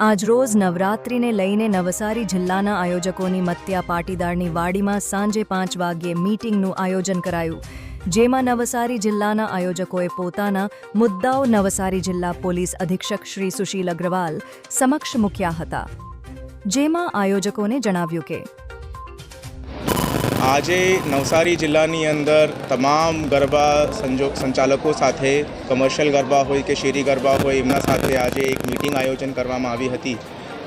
આજરોજ નવરાત્રિને લઈને નવસારી જિલ્લાના આયોજકોની મત્યા પાટીદારની વાડીમાં સાંજે 5 વાગ્યે મીટિંગનું આયોજન કરાયું, જેમાં નવસારી જિલ્લાના આયોજકોએ પોતાના મુદ્દાઓ નવસારી જિલ્લા પોલીસ અધિક્ષક શ્રી સુશીલ અગ્રવાલ સમક્ષ મૂક્યા હતા, જેમાં આયોજકોને જણાવ્યું કે આજે નવસારી જિલ્લાની અંદર તમામ ગરબા સંચાલકો સાથે કમર્શિયલ ગરબા હોય કે શેરી ગરબા હોય એમના સાથે આજે એક મીટિંગ આયોજન કરવામાં આવી હતી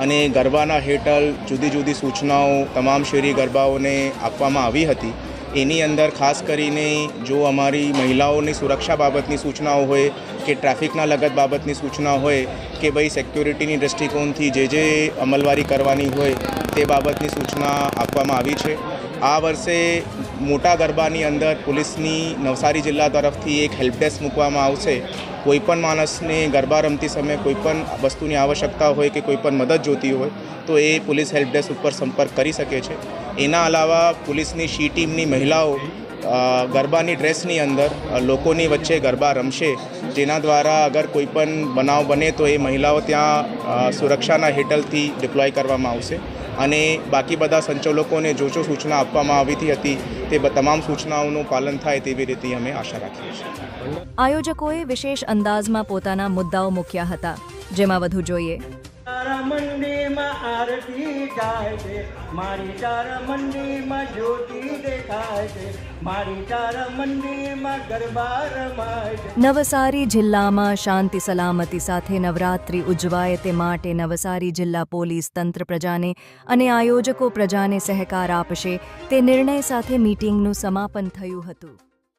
અને ગરબાના હેઠળ જુદી જુદી સૂચનાઓ તમામ શેરી ગરબાઓને આપવામાં આવી હતી। એની અંદર ખાસ કરીને જો અમારી મહિલાઓની સુરક્ષા બાબતની સૂચનાઓ હોય કે ટ્રાફિકના લગત બાબતની સૂચના હોય કે ભાઈ સિક્યોરિટીની દૃષ્ટિકોણથી જે અમલવારી કરવાની હોય તે બાબતની સૂચના આપવામાં આવી છે। આ વર્ષે મોટા ગરબાની અંદર પોલીસની નવસારી જિલ્લા તરફથી એક હેલ્પ ડેસ્ક મૂકવામાં આવશે। કોઈપણ માણસને ગરબા રમતી સમયે કોઈપણ વસ્તુની આવશ્યકતા હોય કે કોઈપણ મદદ જોતી હોય તો એ પોલીસ હેલ્પ ડેસ્ક ઉપર સંપર્ક કરી શકે છે। એના અલાવા પોલીસની શી ટીમની મહિલાઓ ગરબાની ડ્રેસની અંદર લોકોની વચ્ચે ગરબા રમશે, જેના દ્વારા અગર કોઈપણ બનાવ બને તો એ મહિલાઓ ત્યાં સુરક્ષાના હેઠળથી ડિપ્લોય કરવામાં આવશે અને બાકી બધા સંચાલકોને જો સૂચના આપવામાં આવી હતી તે તમામ સૂચનાઓનું પાલન થાય તેવી રીતે અમે આશા રાખીએ છીએ। આયોજકોએ વિશેષ અંદાજમાં પોતાના મુદ્દાઓ મૂક્યા હતા, જેમાં વધુ જોઈએ। તારા મંદિરમાં આરતી જાય છે, મારી તારા મંદિરમાં જ્યોતિ દેખાય છે, મારી તારા મંદિરમાં ગરબા રમાય છે। નવસારી જિલ્લામાં શાંતિ સલામતી સાથે નવરાત્રિ ઉજવાય તે માટે નવસારી જિલ્લા પોલીસ તંત્ર પ્રજાને અને આયોજકો પ્રજાને સહકાર આપશે તે નિર્ણય સાથે મીટિંગનું સમાપન થયું હતું।